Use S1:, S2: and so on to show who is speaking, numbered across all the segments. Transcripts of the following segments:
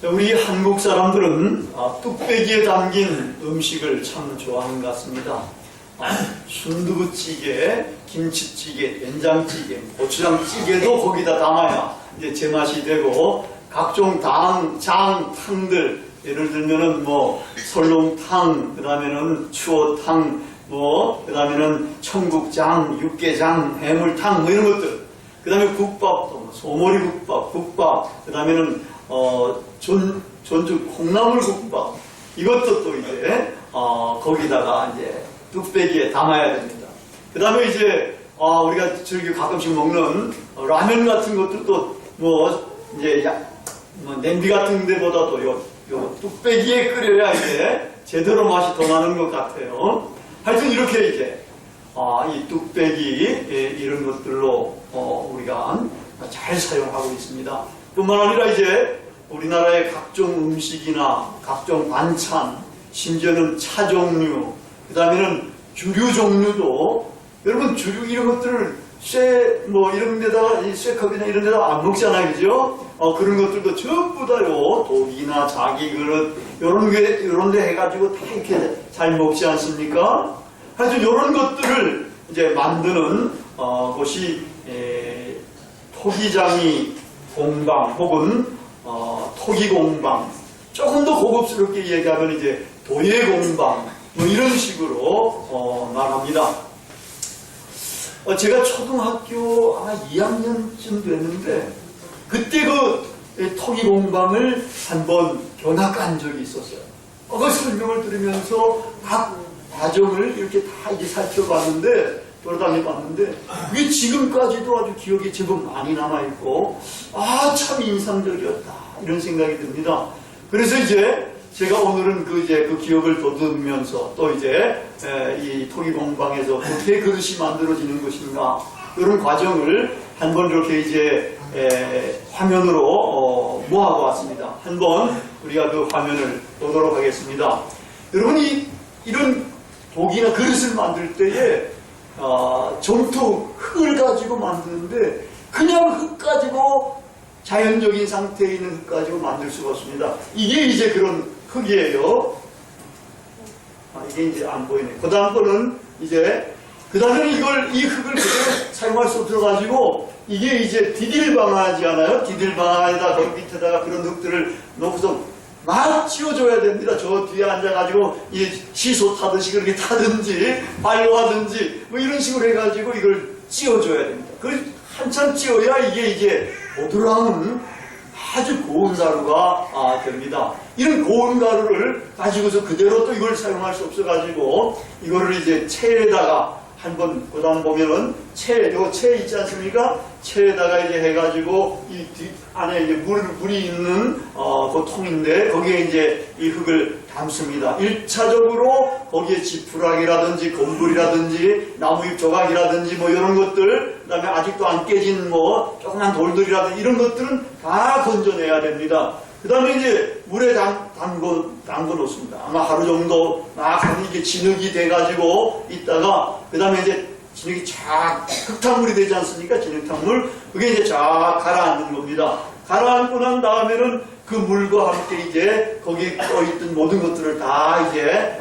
S1: 우리 한국 사람들은 뚝배기에 담긴 음식을 참 좋아하는 것 같습니다. 순두부찌개, 김치찌개, 된장찌개, 고추장찌개도 거기다 담아야 이제 제맛이 되고, 각종 장, 탕들, 예를 들면은 설렁탕, 그 다음에는 추어탕, 그 다음에는 청국장, 육개장, 해물탕, 이런 것들. 그 다음에 국밥도, 소머리국밥, 그 다음에는 전주 콩나물국밥, 이것도 또 이제 거기다가 이제 뚝배기에 담아야 됩니다. 그 다음에 이제 우리가 즐겨 가끔씩 먹는 라면 같은 것도 이제 냄비 같은 데보다도 요 뚝배기에 끓여야 이제 제대로 맛이 더 나는 것 같아요. 하여튼 이렇게 이제 이 뚝배기 이런 것들로 우리가 잘 사용하고 있습니다. 뿐만 아니라 이제 우리나라의 각종 음식이나 각종 반찬, 심지어는 차 종류, 그 다음에는 주류 종류도, 여러분 주류 이런 것들을 이런 데다가, 쇠컵이나 이런 데다가 안 먹잖아요, 그죠? 그런 것들도 전부 다요, 독이나 자기 그릇, 요런 데 해가지고 다 이렇게 잘 먹지 않습니까? 하여튼 요런 것들을 이제 만드는 곳이 토기장이 공방 혹은 토기공방, 조금 더 고급스럽게 얘기하면 이제 도예공방, 이런 식으로 말합니다. 제가 초등학교 아마 2학년쯤 됐는데, 그때 그 토기공방을 한번 견학한 적이 있었어요. 그 설명을 들으면서 각 과정을 이렇게 다 이제 살펴봤는데, 돌아다녀봤는데, 이게 지금까지도 아주 기억에 제법 많이 남아있고, 참 인상적이었다, 이런 생각이 듭니다. 그래서 이제 제가 오늘은 그 기억을 더듬으면서 또 이제 이 토기공방에서 어떻게 그릇이 만들어지는 것인가, 이런 과정을 한번 이렇게 이제 화면으로 모아보 왔습니다. 한번 우리가 그 화면을 보도록 하겠습니다. 여러분이 이런 독이나 그릇을 만들 때에 전투 흙을 가지고 만드는데, 그냥 흙 가지고 자연적인 상태에 있는 흙 가지고 만들 수가 없습니다. 이게 이제 그런 흙이에요. 이게 이제 안 보이네. 그 다음 거는 이제, 그 다음에는 이 흙을 그대로 사용할 수 없어가지고, 이게 이제 디딜방아지 않아요? 디딜방아에다 거기 밑에다가 그런 흙들을 놓고서 막 찌워줘야 됩니다. 저 뒤에 앉아가지고 이 시소 타듯이 그렇게 타든지 발로 하든지 이런 식으로 해가지고 이걸 찌워줘야 됩니다. 그걸 한참 찌워야 이게 이제 보드라운 아주 고운 가루가 됩니다. 이런 고운 가루를 가지고서 그대로 또 이걸 사용할 수 없어가지고 이거를 이제 체에다가 한번, 그 다음 보면은 요 채 있지 않습니까? 채에다가 이제 해가지고 이 안에 이제 물이 있는 그 통인데, 거기에 이제 이 흙을 담습니다. 1차적으로 거기에 지푸라기라든지 건불이라든지 나무잎 조각이라든지 이런 것들, 그 다음에 아직도 안 깨진 조그만 돌들이라든지 이런 것들은 다 건져내야 됩니다. 그 다음에 이제 물에 담궈 놓습니다. 아마 하루 정도 막 이게 진흙이 돼가지고 있다가, 그 다음에 이제 진흙이 쫙 흙탕물이 되지 않습니까? 진흙탕물. 그게 이제 쫙 가라앉는 겁니다. 가라앉고 난 다음에는 그 물과 함께 이제 거기에 떠있던 모든 것들을 다 이제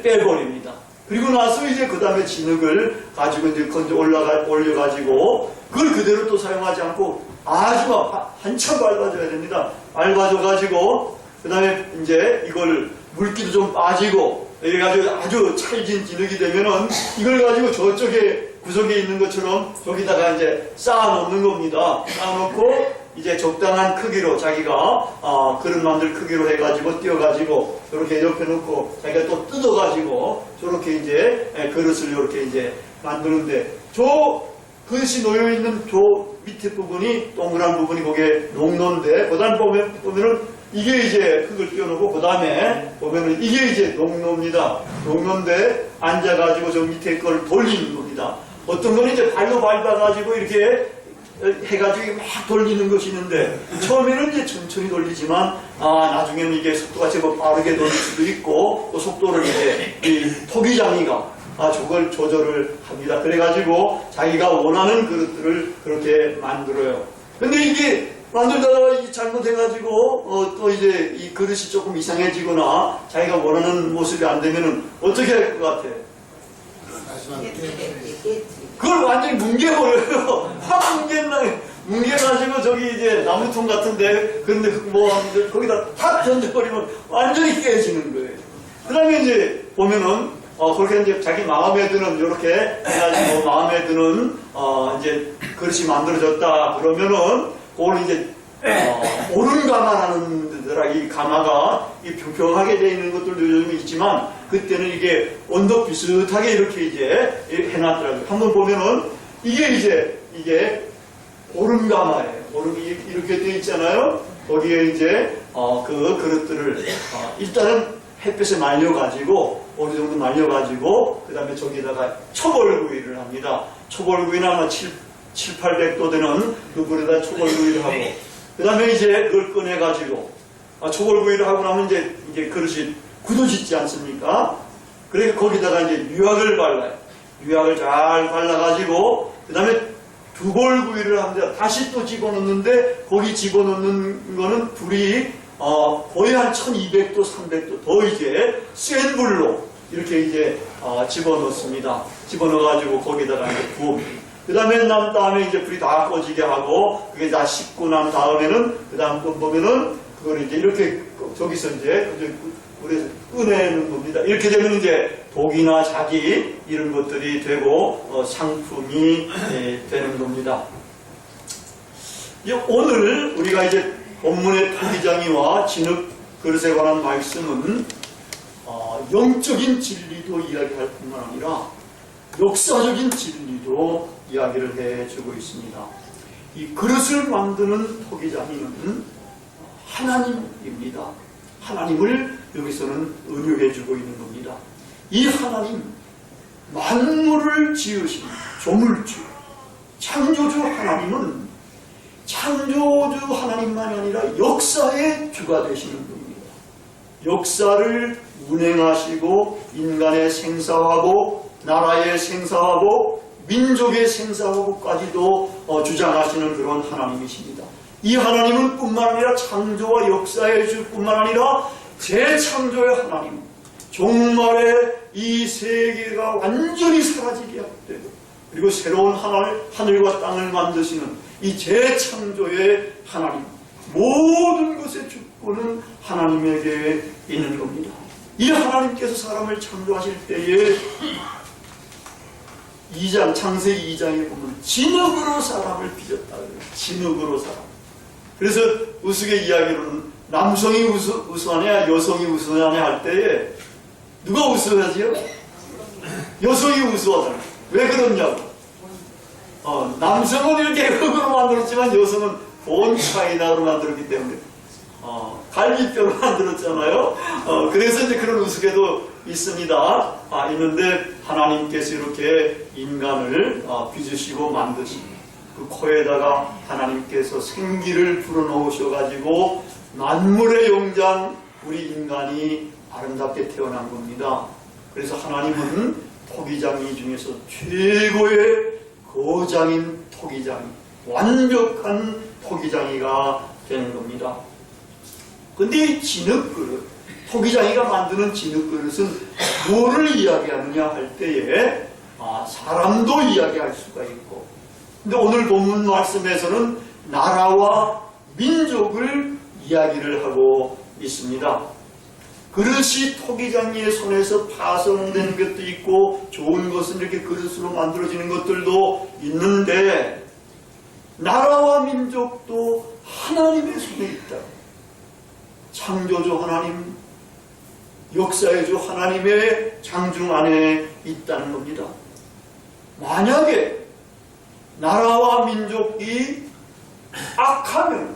S1: 빼버립니다. 그리고 나서 이제 그 다음에 진흙을 가지고 이제 올려가지고 그걸 그대로 또 사용하지 않고 아주 한참 밟아줘야 됩니다. 밟아줘가지고 그 다음에 이제 이걸 물기도 좀 빠지고 이래가지고 아주 찰진 진흙이 되면은 이걸 가지고 저쪽에 구석에 있는 것처럼 저기다가 이제 쌓아놓는 겁니다. 쌓아놓고 이제 적당한 크기로 자기가 그릇 만들 크기로 해가지고 띄워가지고 저렇게 옆에 놓고 자기가 또 뜯어가지고 저렇게 이제 그릇을 이렇게 이제 만드는데, 저 그릇이 놓여있는 저 밑에 부분이 동그란 부분이 거기에 농로인데, 그 다음 보면은 이게 이제 흙을 띄워놓고 그 다음에 보면은 이게 이제 농로입니다. 농로인데 앉아가지고 저 밑에 걸 돌리는 겁니다. 어떤 건 이제 발로 밟아가지고 이렇게 해가지고 막 돌리는 것이 있는데, 처음에는 이제 천천히 돌리지만 나중에는 이게 속도가 제법 빠르게 돌릴 수도 있고, 또 속도를 이제 이 토기장이가 저걸 조절을 합니다. 그래가지고 자기가 원하는 그릇들을 그렇게 만들어요. 근데 이게 만들다가 잘못해가지고 또 이제 이 그릇이 조금 이상해지거나 자기가 원하는 모습이 안 되면은 어떻게 할 것 같아? 그걸 완전히 뭉개버려요. 확 뭉개가지고 저기 이제 나무통 같은데 그런데 뭐 거기다 탁 던져버리면 완전히 깨지는 거예요. 그 다음에 이제 보면은 그렇게 이제 자기 마음에 드는 이렇게 해가지고 마음에 드는 이제 그릇이 만들어졌다 그러면은 그걸 이제 오른 가마라는 데라 이 가마가 이 평평하게 되어 있는 것들도 요즘 있지만 그때는 이게 언덕 비슷하게 이렇게 이제 해놨더라고요. 한번 보면은 이게 오른 가마예요. 이렇게 되어 있잖아요. 거기에 이제 그 그릇들을 일단은 햇볕에 말려가지고 어느 정도 말려가지고 그 다음에 저기다가 초벌구이를 합니다. 초벌구이는 아마 700~800도 되는 그 불에다 초벌구이를 하고 그 다음에 이제 그걸 꺼내가지고 초벌구이를 하고 나면 이제 그릇이 굳어지지 않습니까? 그래서 거기다가 이제 유약을 발라요. 유약을 잘 발라가지고 그 다음에 두벌구이를 합니다. 다시 또 집어넣는데 거기 집어넣는 거는 불이 거의 한 1200도, 300도 더 이제 센 불로 이렇게 이제 집어넣습니다. 집어넣어가지고 거기다가 이제 부읍니다. 그 다음에 이제 불이 다 꺼지게 하고 그게 다 식고 난 다음에는 그 다음 또 보면은 그걸 이제 이렇게 저기서 이제 불에서 꺼내는 겁니다. 이렇게 되면 이제 독이나 자기 이런 것들이 되고 상품이 되는 겁니다. 오늘 우리가 이제 본문의 토기장이와 진흙 그릇에 관한 말씀은 영적인 진리도 이야기할 뿐만 아니라 역사적인 진리도 이야기를 해주고 있습니다. 이 그릇을 만드는 토기장이는 하나님입니다. 하나님을 여기서는 은유해주고 있는 겁니다. 이 하나님, 만물을 지으신 조물주, 창조주 하나님은 창조주 하나님만이 아니라 역사의 주가 되시는 분입니다. 역사를 운행하시고 인간의 생사하고 나라의 생사하고 민족의 생사하고까지도 주장하시는 그런 하나님이십니다. 이 하나님은 뿐만 아니라 창조와 역사의 주뿐만 아니라 재창조의 하나님, 종말에 이 세계가 완전히 사라지게 하되고 그리고 새로운 하늘과 땅을 만드시는 이 재창조의 하나님, 모든 것의 주권은 하나님에게 있는 겁니다. 이 하나님께서 사람을 창조하실 때에 창세기 2장에 보면 진흙으로 사람을 빚었다. 진흙으로 사람. 그래서 우스개 이야기로는 남성이 우수하냐 여성이 우수하냐 할 때에 누가 우수하지요? 여성이 우수하잖아요. 왜 그러냐고. 남성은 이렇게 흙으로 만들었지만 여성은 본 차이나로 만들었기 때문에 갈비뼈로 만들었잖아요. 그래서 이제 그런 우스개도 있습니다. 있는데 하나님께서 이렇게 인간을 빚으시고 만드십니다. 그 코에다가 하나님께서 생기를 불어넣으셔가지고 만물의 영장 우리 인간이 아름답게 태어난 겁니다. 그래서 하나님은 토기장이 중에서 최고의 거장인 토기장이, 완벽한 토기장이가 되는 겁니다. 근데 이 진흙그릇, 토기장이가 만드는 진흙그릇은 뭐를 이야기하느냐 할 때에 사람도 이야기할 수가 있고, 근데 오늘 본문 말씀에서는 나라와 민족을 이야기를 하고 있습니다. 그릇이 토기장이의 손에서 파손된 것도 있고 좋은 것은 이렇게 그릇으로 만들어지는 것들도 있는데 나라와 민족도 하나님의 손에 있다. 창조주 하나님, 역사의 주 하나님의 장중 안에 있다는 겁니다. 만약에 나라와 민족이 악하면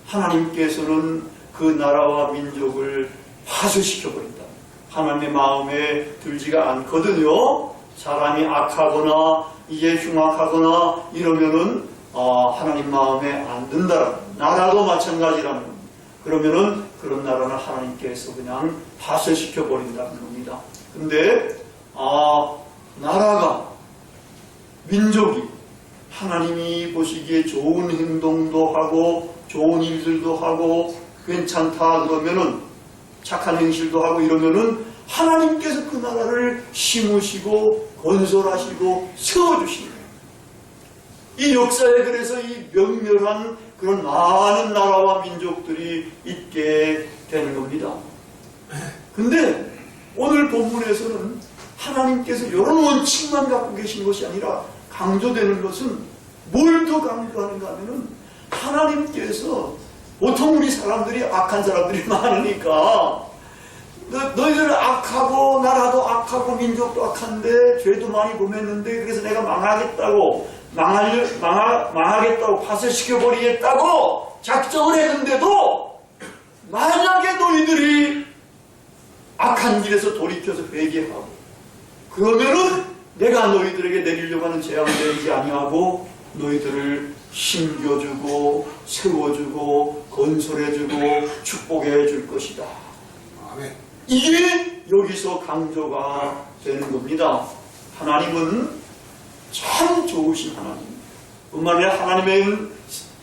S1: 하나님께서는 그 나라와 민족을 파쇄시켜버린다. 하나님의 마음에 들지가 않거든요. 사람이 악하거나 이게 흉악하거나 이러면은 하나님 마음에 안 든다. 나라도 마찬가지라는 겁니다. 그러면은 그런 나라는 하나님께서 그냥 파쇄시켜버린다는 겁니다. 근데 나라가 민족이 하나님이 보시기에 좋은 행동도 하고 좋은 일들도 하고 괜찮다 그러면은 착한 행실도 하고 이러면은 하나님께서 그 나라를 심으시고 건설하시고 세워주시는 거예요. 이 역사에 그래서 이 명멸한 그런 많은 나라와 민족들이 있게 되는 겁니다. 근데 오늘 본문에서는 하나님께서 이런 원칙만 갖고 계신 것이 아니라 강조되는 것은 뭘 더 강조하는가 하면은 하나님께서 보통 우리 사람들이 악한 사람들이 많으니까 너희들 악하고 나라도 악하고 민족도 악한데 죄도 많이 범했는데 그래서 내가 망하겠다고 망하겠다고 파쇄시켜버리겠다고 작정을 했는데도 만약에 너희들이 악한 길에서 돌이켜서 회개하고 그러면은 내가 너희들에게 내리려고 하는 재앙을 내리지 아니하고 너희들을 심겨주고 세워주고 건설해주고 축복해 줄 것이다.
S2: 아멘.
S1: 이게 여기서 강조가 되는 겁니다. 하나님은 참 좋으신 하나님. 뿐만 아니라 하나님의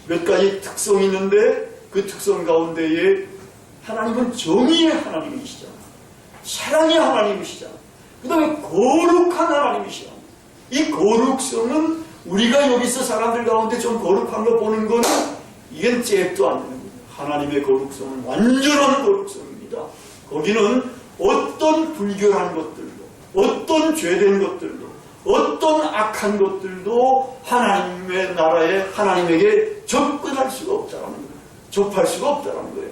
S1: 몇 가지 특성이 있는데 그 특성 가운데에 하나님은 정의의 하나님이시잖아. 사랑의 하나님이시잖아. 그 다음에 거룩한 하나님이시잖아. 이 거룩성은 우리가 여기서 사람들 가운데 좀 거룩한 거 보는 거는 이건 잽도 안 되는 거예요. 하나님의 거룩성은 완전한 거룩성입니다. 거기는 어떤 불결한 것들도 어떤 죄된 것들도 어떤 악한 것들도 하나님의 나라에 하나님에게 접근할 수가 없다는 거예요. 접할 수가 없다는 거예요.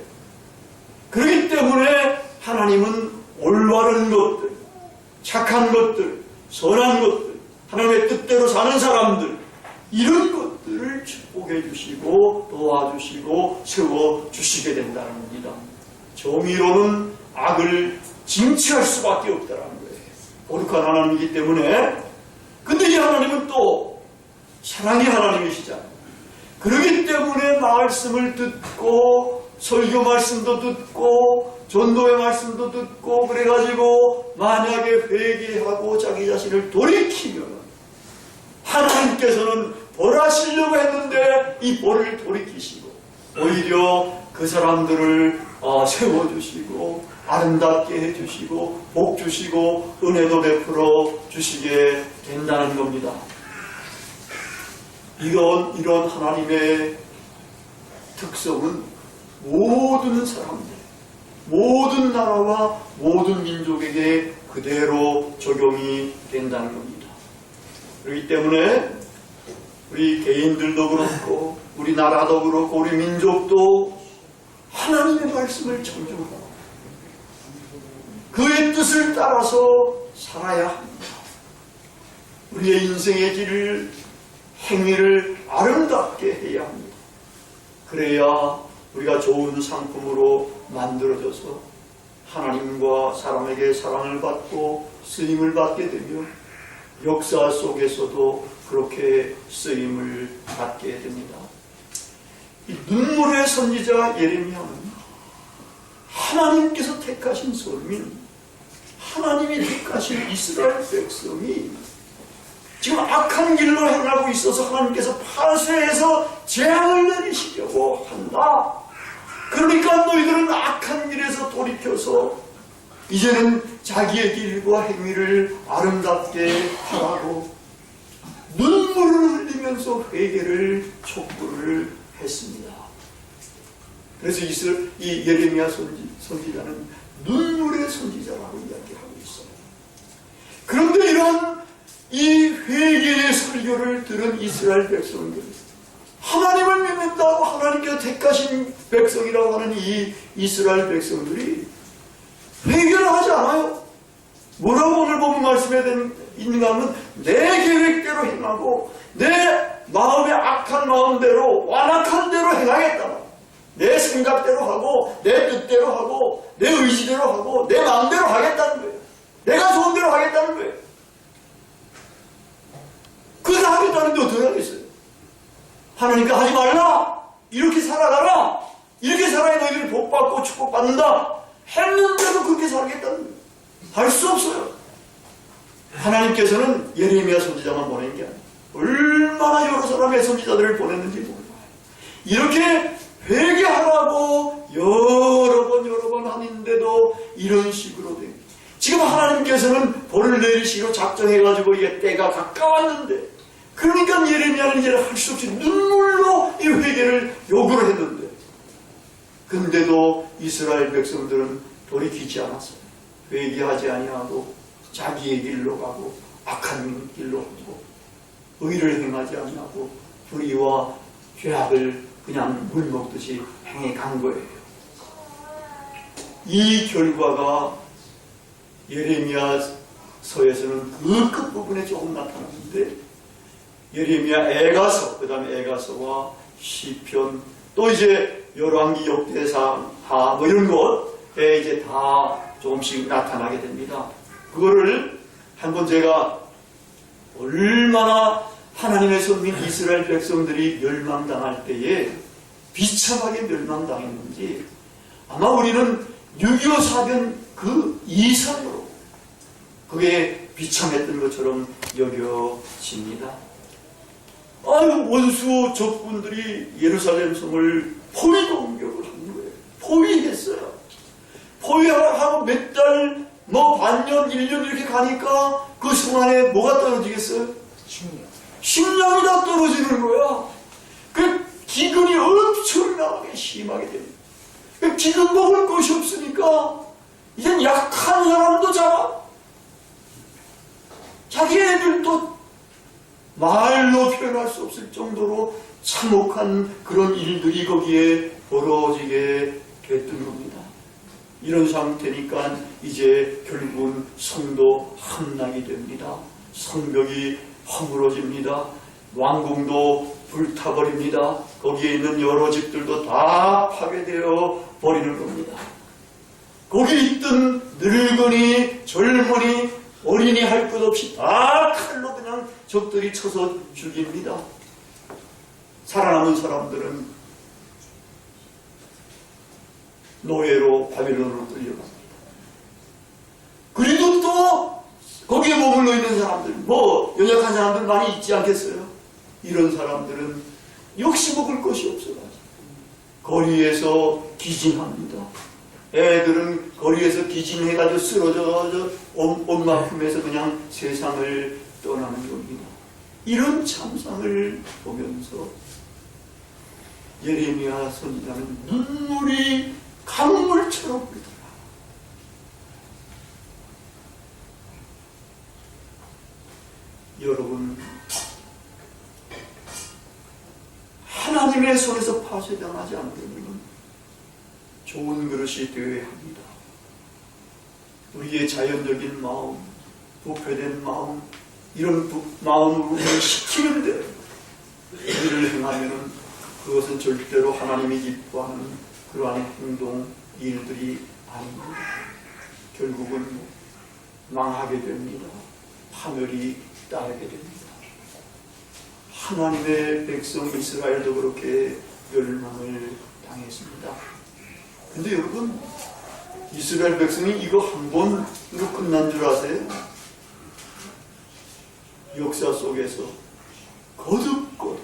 S1: 그렇기 때문에 하나님은 올바른 것들, 착한 것들, 선한 것들, 하나님의 뜻대로 사는 사람들 이런 것들을 축복해 주시고 도와주시고 세워주시게 된다는 겁니다. 정의로는 악을 징치할 수밖에 없다는 거예요. 거룩한 하나님이기 때문에. 근데 이 하나님은 또 사랑의 하나님이시잖아요. 그렇기 때문에 말씀을 듣고 설교 말씀도 듣고 전도의 말씀도 듣고 그래가지고 만약에 회개하고 자기 자신을 돌이키면 하나님께서는 벌하시려고 했는데 이 벌을 돌이키시고 오히려 그 사람들을 세워주시고 아름답게 해주시고 복 주시고 은혜도 베풀어 주시게 된다는 겁니다. 이런 하나님의 특성은 모든 사람들, 모든 나라와 모든 민족에게 그대로 적용이 된다는 겁니다. 그렇기 때문에 우리 개인들도 그렇고 우리 나라도 그렇고 우리 민족도 하나님의 말씀을 청중하고 그의 뜻을 따라서 살아야 합니다. 우리의 인생의 길을 행위를 아름답게 해야 합니다. 그래야 우리가 좋은 상품으로 만들어져서 하나님과 사람에게 사랑을 받고 쓰임을 받게 되며 역사 속에서도 그렇게 쓰임을 받게 됩니다. 이 눈물의 선지자 예레미야는 하나님께서 택하신 선민, 하나님이 택하신 이스라엘 백성이 지금 악한 길로 행하고 있어서 하나님께서 파쇄해서 재앙을 내리시려고 한다. 그러니까 너희들은 악한 길에서 돌이켜서 이제는 자기의 길과 행위를 아름답게 하라고 눈물을 흘리면서 회개를 촉구를 했습니다. 그래서 이 예레미야 선지자는 눈물의 선지자라고 이야기하고 있어요. 그런데 이런 이 회개의 설교를 들은 이스라엘 백성들, 하나님을 믿는다고 하나님께서 택하신 백성이라고 하는 이 이스라엘 백성들이 회개를 하지 않아요. 뭐라고 오늘 보면 말씀에 있는가 하면 내 계획대로 행하고 내 마음의 악한 마음대로 완악한 대로 행하겠다. 내 생각대로 하고 내 뜻대로 하고 내 의지대로 하고 내 마음대로 하겠다는 거예요. 내가 좋은 대로 하겠다는 거예요. 그래서 하겠다는데 어떻게 하겠어요? 하나님께 하지 말라. 이렇게 살아가라. 이렇게 살아야 너희들이 복받고 축복받는다. 했는데도 그렇게 살겠다는 거예요. 할 수 없어요. 하나님께서는 예레미야 선지자만 보낸 게 아니에요. 얼마나 여러 사람의 선지자들을 보냈는지 몰라요. 이렇게 회개하라고 여러 번 하는데도 이런 식으로 됩니다. 지금 하나님께서는 벌을 내리시기로 작정해가지고 이게 때가 가까웠는데, 그러니까 예레미야는 이제 할 수 없이 눈물로 이 회개를 요구를 했는데, 근데도 이스라엘 백성들은 돌이키지 않았어요. 회개하지 아니하고 자기의 길로 가고 악한 길로 가고 의를 행하지 아니하고 불의와 죄악을 그냥 물 먹듯이 행해 간 거예요. 이 결과가 예레미야서에서는 그 끝부분에 조금 나타나는데, 예레미야 애가서, 그 다음에 애가서와 시편, 또 이제 열왕기 역대상 하 뭐 이런 것에 이제 다 조금씩 나타나게 됩니다. 그거를 한번 제가 얼마나 하나님의 선민 이스라엘 백성들이 멸망당할 때에 비참하게 멸망당했는지 아마 우리는 6.25 사변 그 이상으로 그게 비참했던 것처럼 여겨집니다. 아유, 원수 적군들이 예루살렘 성을 포위 공격을 한 거예요. 포위했어요. 포위하고 몇 달, 뭐 반년, 1년 이렇게 가니까 그 성 안에 뭐가 떨어지겠어요? 식량이 다 떨어지는 거야. 그 기근이 엄청나게 심하게 됩니다. 그 기근 먹을 것이 없으니까 이젠 약한 사람도 잡아. 자기 애들도 말로 표현할 수 없을 정도로 참혹한 그런 일들이 거기에 벌어지게 됐던 겁니다. 이런 상태니까 이제 결국은 성도 함락이 됩니다. 성벽이 허물어집니다. 왕궁도 불타버립니다. 거기에 있는 여러 집들도 다 파괴되어 버리는 겁니다. 거기 있던 늙은이, 젊은이, 어린이 할 것 없이 다 칼로 그냥 적들이 쳐서 죽입니다. 살아남은 사람들은 노예로 바빌론으로 끌려갑니다. 그래도 또 거기에 머물러 있는 사람들, 뭐 연약한 사람들 많이 있지 않겠어요? 이런 사람들은 역시 먹을 것이 없어가지고 거리에서 기진합니다. 애들은 거리에서 기진해가지고 쓰러져서 온만큼에서 그냥 세상을 떠나는 겁니다. 이런 참상을 보면서 예레미야 선지자는 눈물이 강물처럼 흐르더라. 여러분, 하나님의 손에서 파쇄당하지 않으면 좋은 그릇이 되어야 합니다. 우리의 자연적인 마음, 부패된 마음, 이런 마음으로 시키는데 일을 행하면 그것은 절대로 하나님이 기뻐하는 그러한 행동, 일들이 아닙니다. 결국은 망하게 됩니다. 파멸이 따르게 됩니다. 하나님의 백성 이스라엘도 그렇게 멸망을 당했습니다. 근데 여러분, 이스라엘 백성이 이거 한 번으로 끝난 줄 아세요? 역사 속에서 거듭거듭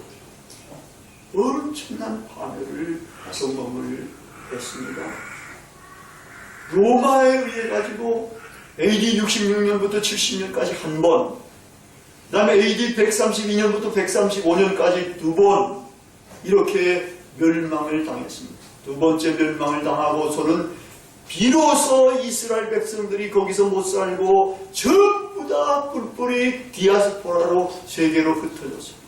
S1: 엄청난 파멸을 경험을 했습니다. 로마에 의해 가지고 AD 66년부터 70년까지 한 번, 그 다음에 AD 132년부터 135년까지 두 번 이렇게 멸망을 당했습니다. 두 번째 멸망을 당하고서는 비로소 이스라엘 백성들이 거기서 못 살고 전부 다 뿔뿔이 디아스포라로 세계로 흩어졌습니다.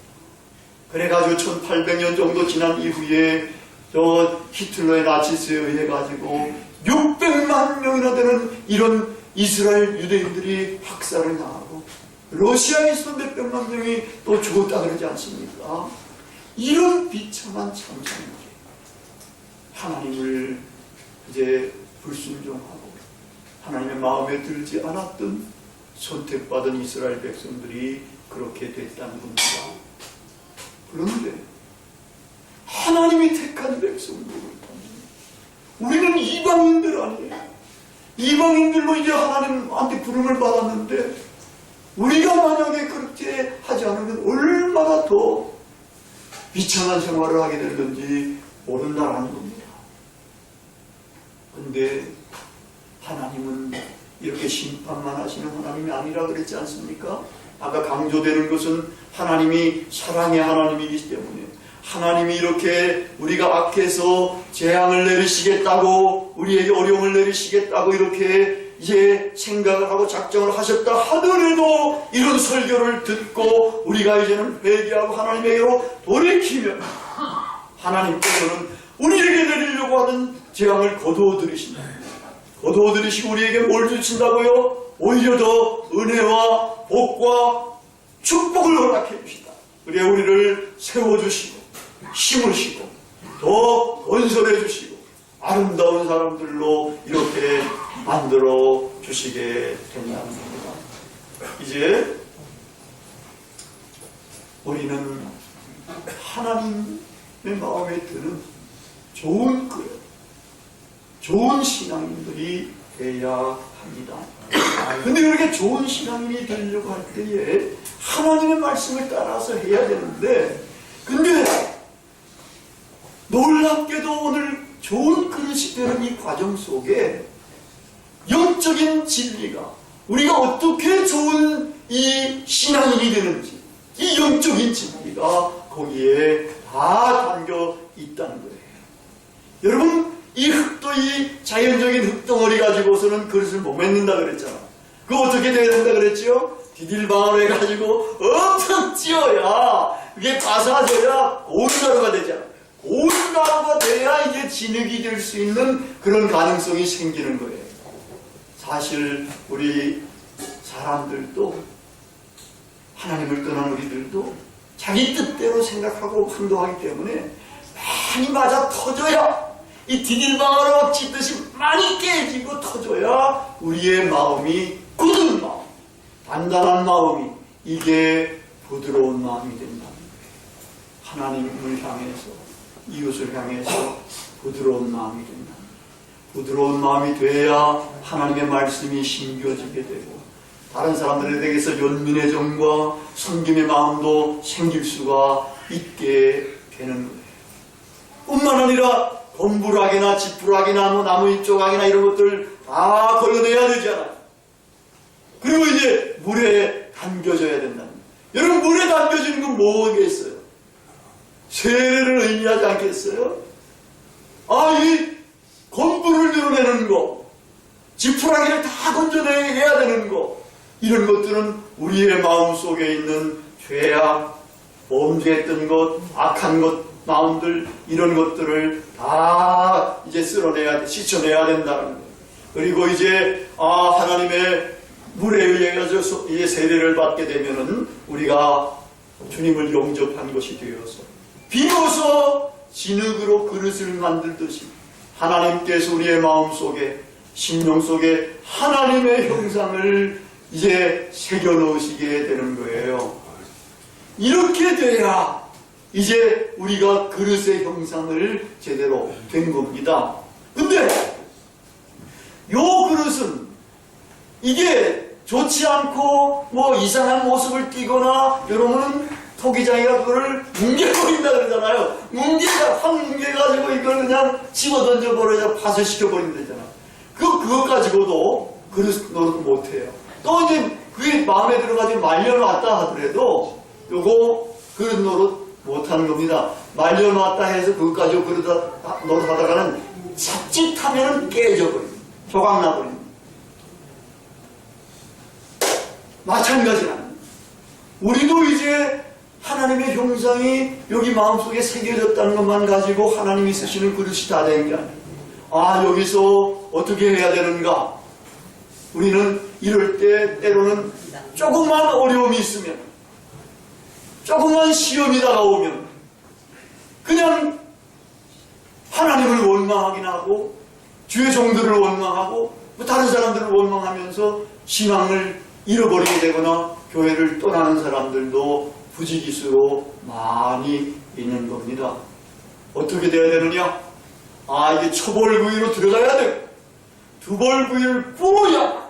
S1: 그래가지고 1800년 정도 지난 이후에 저 히틀러의 나치스에 의해 가지고 600만 명이나 되는 이런 이스라엘 유대인들이 학살을 당하고 러시아에서 몇백만 명이 또 죽었다 그러지 않습니까? 이런 비참한 참상이 하나님을 이제 불순종하고 하나님의 마음에 들지 않았던 선택받은 이스라엘 백성들이 그렇게 됐다는 겁니다. 그런데 하나님이 택한 백성들을 우리는 이방인들 아니에요. 이방인들로 이제 하나님한테 부름을 받았는데 우리가 만약에 그렇게 하지 않으면 얼마나 더 비참한 생활을 하게 되는지 모른다라는 겁니다. 근데 하나님은 이렇게 심판만 하시는 하나님이 아니라 그랬지 않습니까? 아까 강조되는 것은 하나님이 사랑의 하나님이기 때문에 하나님이 이렇게 우리가 악해서 재앙을 내리시겠다고, 우리에게 어려움을 내리시겠다고 이렇게 이제 생각을 하고 작정을 하셨다 하더라도 이런 설교를 듣고 우리가 이제는 회개하고 하나님에게로 돌이키면 하나님께서는 우리에게 내리려고 하는 재앙을 거두어들이신다. 거두어들이시고 우리에게 뭘 주신다고요? 오히려 더 은혜와 복과 축복을 허락해 주시다. 그래 우리를 세워주시고 심으시고 더 건설해 주시고 아름다운 사람들로 이렇게 만들어 주시게 된다는 겁니다. 이제 우리는 하나님의 마음에 드는 좋은 글, 좋은 신앙인들이 돼야 합니다. 근데 그렇게 좋은 신앙인이 되려고 할 때에 하나님의 말씀을 따라서 해야 되는데, 근데 놀랍게도 오늘 좋은 그릇이 되는 이 과정 속에 영적인 진리가, 우리가 어떻게 좋은 이 신앙인이 되는지, 이 영적인 진리가 거기에 다 담겨 있다는 거예요. 여러분, 이 흙도 이 자연적인 흙덩어리 가지고서는 그릇을 못 맺는다 그랬잖아. 그거 어떻게 돼야 된다 그랬지요? 디딜방으로 해가지고 엄청 찧어야, 그게 바사져야 고운 가루가 되잖아. 고운 가루가 돼야 이게 진흙이 될 수 있는 그런 가능성이 생기는 거예요. 사실 우리 사람들도, 하나님을 떠난 우리들도 자기 뜻대로 생각하고 행동하기 때문에 많이 맞아 터져야, 이 디딜방으로 찢듯이 많이 깨지고 터져야 우리의 마음이 굳은 마음, 단단한 마음이, 이게 부드러운 마음이 된다. 하나님을 향해서, 이웃을 향해서 부드러운 마음이 된다. 부드러운 마음이 돼야 하나님의 말씀이 심겨지게 되고 다른 사람들에게서 연민의 정과 섬김의 마음도 생길 수가 있게 되는 거예요. 뿐만 아니라 건부락이나 지푸락이나 뭐 나무 잎조각이나 이런 것들 다 걸러내야 되잖아요. 그리고 이제 물에 담겨져야 된다는 거예요. 여러분, 물에 담겨지는 건 뭐겠어요? 세례를 의미하지 않겠어요? 이 건부를 내어내는 거, 지푸라기를 다 건져내야 되는 거, 이런 것들은 우리의 마음 속에 있는 죄악, 범죄했던 것, 악한 것, 마음들, 이런 것들을 다 이제 쓸어내야, 씻어내야 된다는 거예요. 그리고 이제 하나님의 물에 의해서 이제 세례를 받게 되면은 우리가 주님을 영접한 것이 되어서 비로소 진흙으로 그릇을 만들듯이 하나님께서 우리의 마음 속에, 심령 속에 하나님의 형상을 이제 새겨 넣으시게 되는 거예요. 이렇게 돼야 이제 우리가 그릇의 형상을 제대로 된 겁니다. 근데 요 그릇은 이게 좋지 않고 뭐 이상한 모습을 띠거나 이러면은 토기장이가 그걸 뭉개버린다 그러잖아요. 확 뭉개가지고 이걸 그냥 집어던져 버려서 파쇄시켜 버린다 그러잖아. 그것 가지고도 그릇 노릇 못해요. 또 이제 그게 마음에 들어가지고 말려놨다 하더라도 요거 그릇 노릇 못하는 겁니다. 말려놨다 해서 그것 가지고 그릇 노릇 하다가는 자칫하면 깨져버립니다. 조각나버립니다. 마찬가지라 우리도 이제 하나님의 형상이 여기 마음속에 새겨졌다는 것만 가지고 하나님이 쓰시는 그릇이 다 된 게 아니에요. 여기서 어떻게 해야 되는가? 우리는 이럴 때 때로는 조금만 어려움이 있으면, 조금만 시험이 다가오면 그냥 하나님을 원망하긴 하고 주의 종들을 원망하고 다른 사람들을 원망하면서 신앙을 잃어버리게 되거나 교회를 떠나는 사람들도 부지기수로 많이 있는 겁니다. 어떻게 돼야 되느냐? 이게 초벌구이로 들어가야 돼. 두벌구이를 뿌어야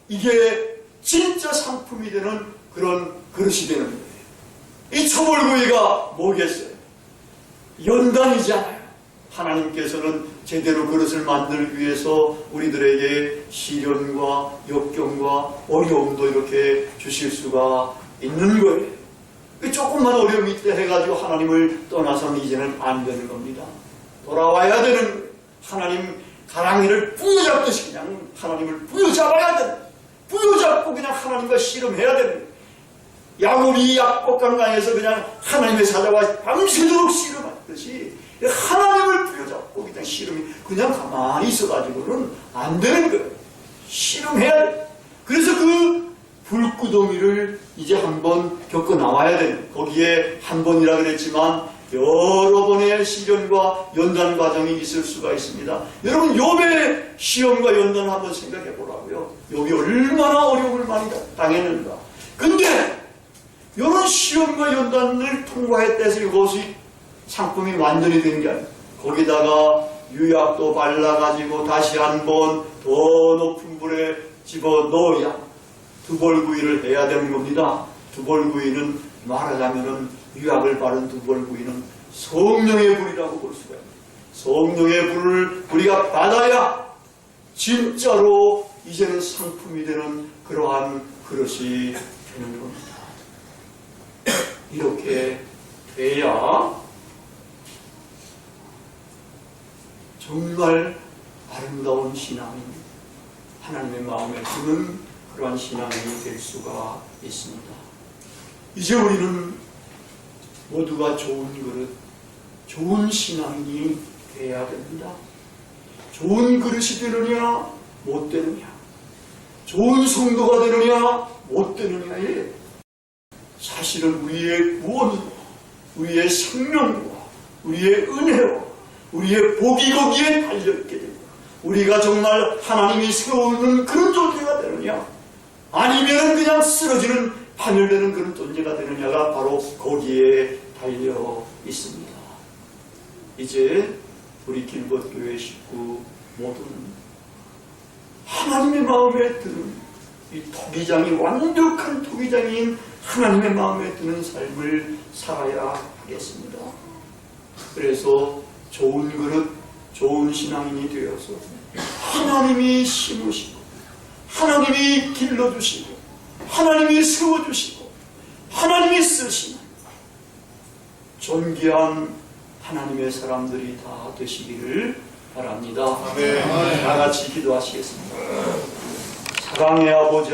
S1: 이게 진짜 상품이 되는 그런 그릇이 되는 거예요. 이 초벌구이가 뭐겠어요? 연단이잖아요. 하나님께서는 제대로 그릇을 만들기 위해서 우리들에게 시련과 역경과 어려움도 이렇게 주실 수가 있는 거예요. 조금만 어려움이 있다 해가지고 하나님을 떠나서는 이제는 안 되는 겁니다. 돌아와야 되는 거예요. 하나님 가랑이를 부여잡듯이 그냥 하나님을 부여잡아야 되는 거예요. 부여잡고 그냥 하나님과 씨름해야 되는 거예요. 야곱이 약복강강에서 그냥 하나님의 사자와 밤새도록 씨름하듯이 하나님을 부여잡고 그냥 씨름이 그냥 가만히 있어가지고는 안 되는 거예요. 씨름해야 돼. 그래서 그 불구덩이를 이제 한번 겪어 나와야 되는, 거기에 한 번이라 그랬지만 여러 번의 시련과 연단 과정이 있을 수가 있습니다. 여러분 욥의 시험과 연단을 한번 생각해 보라고요. 욥이 얼마나 어려움을 많이 당했는가. 근데 이런 시험과 연단을 통과했다 해서 이것이 상품이 완전히 된 게 아니에요. 거기다가 유약도 발라가지고 다시 한번 더 높은 불에 집어넣어야 두벌구이를 해야 되는 겁니다. 두벌구이는 말하자면은 유약을 바른 두벌구이는 성령의 불이라고 볼 수가 있습니다. 성령의 불을 우리가 받아야 진짜로 이제는 상품이 되는 그러한 그릇이 되는 겁니다. 이렇게 돼야 정말 아름다운 신앙이 하나님의 마음에 드는 그러한 신앙이 될 수가 있습니다. 이제 우리는 모두가 좋은 그릇, 좋은 신앙인이 되어야 됩니다. 좋은 그릇이 되느냐, 못 되느냐, 좋은 성도가 되느냐, 못 되느냐에 사실은 우리의 구원과 우리의 생명과 우리의 은혜와 우리의 복이 거기에 달려있게 됩니다. 우리가 정말 하나님이 세우는 그런 존재가 되느냐, 아니면 그냥 쓰러지는 파멸되는 그런 존재가 되느냐가 바로 거기에 달려 있습니다. 이제 우리 길벗교회 식구 모두는 하나님의 마음에 드는 이 토기장이 완벽한 토기장인 하나님의 마음에 드는 삶을 살아야 하겠습니다. 그래서 좋은 그릇, 좋은 신앙인이 되어서 하나님이 심으시고 하나님이 길러주시고 하나님이 세워주시고 하나님이 쓰시는 존귀한 하나님의 사람들이 다 되시기를 바랍니다.
S2: 아멘.
S1: 다 같이 기도하시겠습니다. 사랑의 아버지